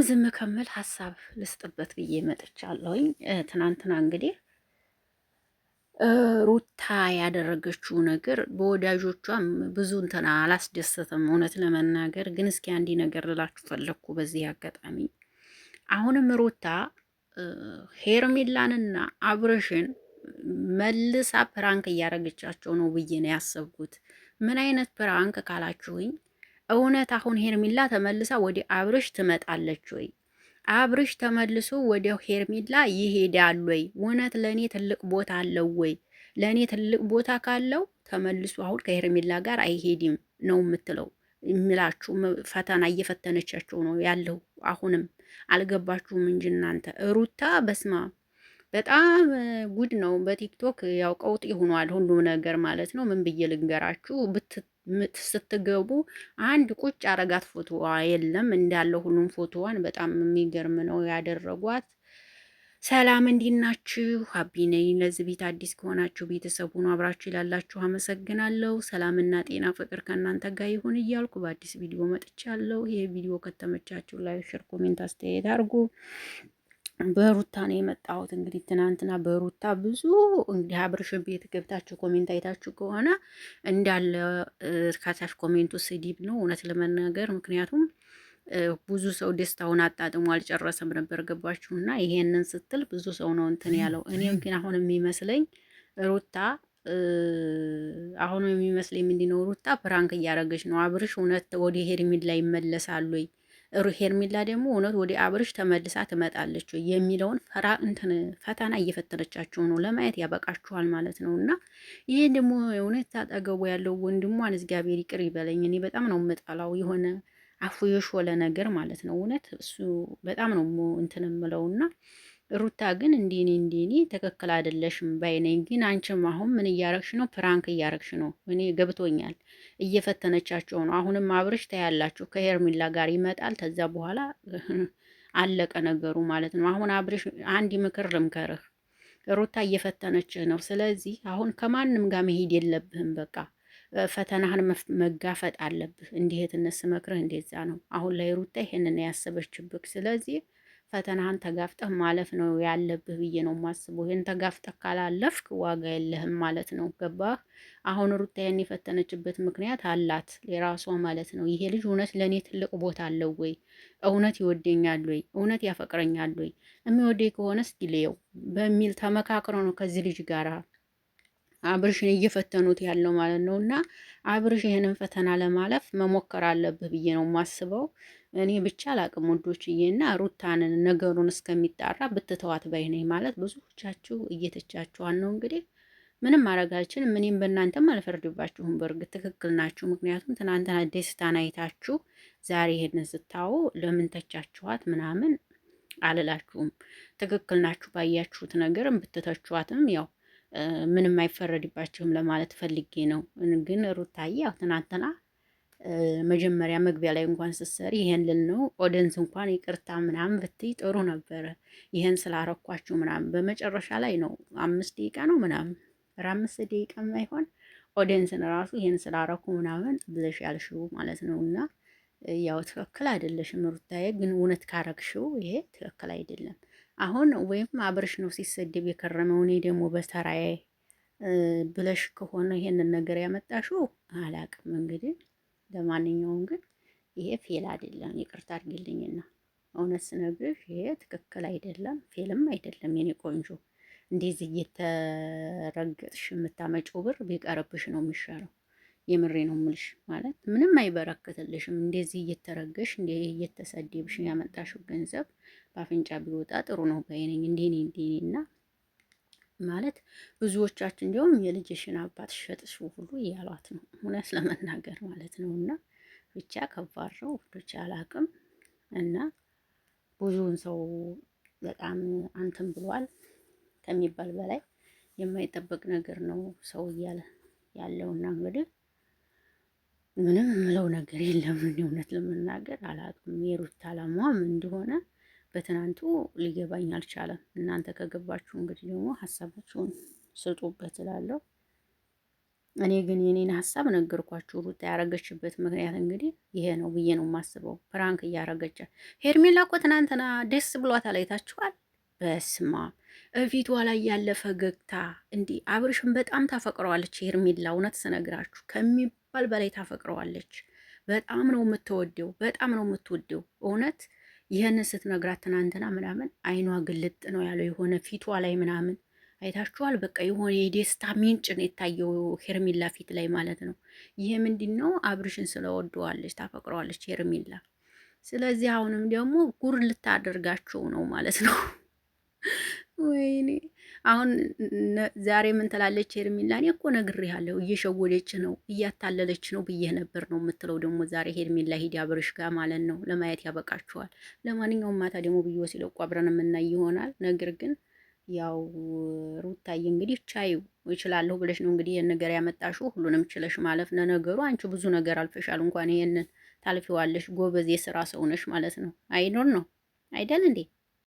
ዝም ከምል ሀሳብ ልስጥበት ብዬ መጥቻለሁኝ። ትናንትና እንግዲህ ሩታ ያደረገችው ነገር በወዳጆቿም ብዙ እንትና አላስደሰተም። እውነት ለመናገር ግን እስኪ አንዲ ነገር ልላችሁ ፈለግኩ በዚህ አጋጣሚ። አሁንም ሩታ ሄርሜላንና አብረሽን መልሳ ፕራንክ እያደረገቻቸው ነው ብዬ ነው ያሰብኩት። ምን አይነት ፕራንክ ካላችሁኝ እውነት አሁን ሄርሜላ ተመልሳ ወደ አብርሽ ትመጣለች ወይ? አብርሽ ተመልሶ ወደ ሄርሜላ ይሄዳል ወይ? እውነት ለእኔ ትልቅ ቦታ አለው ወይ? ለእኔ ትልቅ ቦታ ካለው ተመልሶ አሁን ከሄርሜላ ጋር አይሄድም ነው የምትለው የሚላችሁ። ፈተና እየፈተነቻቸው ነው ያለው። አሁንም አልገባችሁም እንጂ እናንተ ሩታ በስማ በጣም ጉድ ነው። በቲክቶክ ያው ቀውጢ ሆኗል ሁሉም ነገር ማለት ነው። ምን ብዬ ልንገራችሁ? ስትገቡ አንድ ቁጭ አረጋት ፎቶዋ የለም እንዳለ ሁሉም ፎቶዋን በጣም የሚገርም ነው ያደረጓት። ሰላም እንዲናችሁ ሀቢ ነኝ። ለዚህ ቤት አዲስ ከሆናችሁ ቤተሰቡ ነው አብራችሁ ይላላችሁ። አመሰግናለሁ። ሰላምና ጤና ፍቅር ከእናንተ ጋር ይሁን እያልኩ በአዲስ ቪዲዮ መጥቻለሁ። ይህ ቪዲዮ ከተመቻችሁ ላይክ፣ ሼር፣ ኮሜንት አስተያየት አድርጉ። በሩታ ነው የመጣሁት። እንግዲህ ትናንትና በሩታ ብዙ እንግዲህ አብርሽ ቤት ገብታችሁ ኮሜንት አይታችሁ ከሆነ እንዳለ ከታች ኮሜንቱ ስድብ ነው እውነት ለመናገር ምክንያቱም ብዙ ሰው ደስታውን አጣጥሞ አልጨረሰም ነበር። ገባችሁና ይሄንን ስትል ብዙ ሰው ነው እንትን ያለው። እኔም ግን አሁን የሚመስለኝ ሩታ አሁን የሚመስለኝ ምንድነው ሩታ ፕራንክ እያደረገች ነው። አብርሽ እውነት ወደ ሄርሜላ ይመለሳሉ ወይ? ሄርሜላ ደግሞ እውነት ወደ አብርሽ ተመልሳ ትመጣለች የሚለውን ፈተና እየፈተነቻቸው ነው። ለማየት ያበቃችኋል ማለት ነው። እና ይሄ ደግሞ እውነት አጠገቡ ያለው ወንድሟን እግዚአብሔር ይቅር ይበለኝ። እኔ በጣም ነው የምጠላው የሆነ አፉ የሾለ ነገር ማለት ነው። እውነት እሱ በጣም ነው እንትን የምለውና ሩታ ግን እንዲኔ ትክክል አይደለሽም ባይነኝ። ግን አንቺም አሁን ምን እያረግሽ ነው? ፕራንክ እያረግሽ ነው። እኔ ገብቶኛል። እየፈተነቻቸው ነው። አሁንም አብርሽ ታያላችሁ ከሄርሚላ ጋር ይመጣል። ከዛ በኋላ አለቀ ነገሩ ማለት ነው። አሁን አብርሽ አንድ ምክር ልምከርህ፣ ሩታ እየፈተነችህ ነው። ስለዚህ አሁን ከማንም ጋር መሄድ የለብህም። በቃ ፈተናህን መጋፈጥ አለብህ። እንዲህ የትነስ መክርህ እንደዛ ነው። አሁን ላይ ሩታ ይሄንን ያሰበችብህ። ስለዚህ ፈተናህን ተጋፍጠህ ማለፍ ነው ያለብህ ብዬ ነው የማስበው። ይህን ተጋፍጠህ ካላለፍክ ዋጋ የለህም ማለት ነው። ገባህ? አሁን ሩታ ያን የፈተነችበት ምክንያት አላት የራሷ ማለት ነው። ይሄ ልጅ እውነት ለእኔ ትልቅ ቦታ አለው ወይ? እውነት ይወደኛል ወይ? እውነት ያፈቅረኛል ወይ? የሚወደኝ ከሆነ እስኪ ልየው በሚል ተመካክሮ ነው ከዚህ ልጅ ጋር አብርሽን እየፈተኑት ያለው ማለት ነው። እና አብርሽ ይህንን ፈተና ለማለፍ መሞከር አለብህ ብዬ ነው የማስበው። እኔ ብቻ አላቅም ወዶችዬ። እና ሩታንን ነገሩን እስከሚጣራ ብትተዋት ባይ ነኝ። ማለት ብዙዎቻችሁ እየተቻችኋን ነው። እንግዲህ ምንም ማድረግ አልችልም። እኔም በእናንተም አልፈርድባችሁም። በእርግጥ ትክክል ናችሁ። ምክንያቱም ትናንትና ደስታን አይታችሁ ዛሬ ይሄንን ስታዩ ለምን ተቻችኋት ምናምን አልላችሁም። ትክክል ናችሁ ባያችሁት ነገርም ብትተቿትም ያው ምንም አይፈረድባቸውም ለማለት ፈልጌ ነው። ግን ሩታዬ ያው ትናንትና መጀመሪያ መግቢያ ላይ እንኳን ስትሰሪ ይሄን ልል ነው ኦደንስ እንኳን ይቅርታ ምናምን ብትይ ጥሩ ነበረ። ይሄን ስላረኳችሁ ምናምን በመጨረሻ ላይ ነው 5 ደቂቃ ነው ምናምን 5 ደቂቃ የማይሆን ኦደንስን ራሱ ይሄን ስላረኩ ምናምን ብለሽ ያልሽው ማለት ነው። እና ያው ትክክል አይደለሽም ሩታዬ። ግን እውነት ካረግሽው ይሄ ትክክል አይደለም። አሁን ወይም አብርሽ ነው ሲሰደብ የከረመው እኔ ደግሞ በተራዬ ብለሽ ከሆነ ይሄንን ነገር ያመጣሽው አላቅም። እንግዲህ ለማንኛውም ግን ይሄ ፌል አይደለም፣ ይቅርታ አድርጊልኝና እውነት ስነግርሽ ይሄ ትክክል አይደለም፣ ፌልም አይደለም። የኔ ቆንጆ እንደዚህ እየተረገጥሽ የምታመጪው ብር ቢቀርብሽ ነው የሚሻለው። የምሬ ነው የምልሽ። ማለት ምንም አይበረክትልሽም። እንደዚህ እየተረገሽ እንደ እየተሰደብሽ ያመጣሽው ገንዘብ በአፍንጫ ቢወጣ ጥሩ ነው ባይነኝ። እንዴኔና ማለት ብዙዎቻችን እንዲሁም የልጅሽን አባት ሸጥሽ ሁሉ እያሏት ነው እውነት ለመናገር ማለት ነው። እና ብቻ ከባድ ነው ብቻ አላቅም። እና ብዙውን ሰው በጣም አንተም ብሏል ከሚባል በላይ የማይጠበቅ ነገር ነው ሰው እያለ ያለውና እንግዲህ ምንም የምለው ነገር የለም። እውነት ለመናገር አላውቅም የሩታ አላማዋም እንደሆነ በትናንቱ ሊገባኝ አልቻለም። እናንተ ከገባችሁ እንግዲህ ደግሞ ሀሳባችሁን ስጡበት እላለሁ። እኔ ግን የኔን ሀሳብ ነገርኳችሁ። ሩታ ያረገችበት ምክንያት እንግዲህ ይሄ ነው ብዬ ነው የማስበው። ፕራንክ እያረገች ሄርሜላ እኮ ትናንትና ደስ ብሏታል፣ አይታችኋል። በስማ እፊቷ ላይ ያለ ፈገግታ እንዲህ አብርሽን በጣም ታፈቅረዋለች ሄርሜላ። እውነት ስነግራችሁ ከሚባል በላይ ታፈቅረዋለች። በጣም ነው የምትወደው፣ በጣም ነው የምትወደው እውነት። ይህንን ስትነግራት ትናንትና ምናምን አይኗ ግልጥ ነው ያለው የሆነ ፊቷ ላይ ምናምን አይታችኋል። በቃ የሆነ የደስታ ምንጭ ነው የታየው ሄርሜላ ፊት ላይ ማለት ነው። ይሄ ምንድን ነው? አብርሽን ስለወደዋለች ታፈቅረዋለች ሄርሜላ። ስለዚህ አሁንም ደግሞ ጉር ልታደርጋቸው ነው ማለት ነው። ወይኔ አሁን ዛሬ ምን ትላለች ሄርሜላ? እኔ እኮ ነግሬሃለሁ፣ እየሸወደች ነው እያታለለች ነው ብዬ ነበር ነው የምትለው። ደግሞ ዛሬ ሄርሜላ ሂድ አብርሽ ጋር ማለት ነው። ለማየት ያበቃችኋል። ለማንኛውም ማታ ደግሞ ብዬ ሲለቁ አብረን የምናይ ይሆናል። ነገር ግን ያው ሩታዬ እንግዲህ ቻዩ እችላለሁ ብለሽ ነው እንግዲህ ይህን ነገር ያመጣሽው። ሁሉንም ችለሽ ማለፍ ለነገሩ አንቺ ብዙ ነገር አልፈሻል። እንኳን ይሄንን ታልፊዋለሽ። ጎበዝ የስራ ሰው ነሽ ማለት ነው። አይኖር ነው አይደል እንዴ?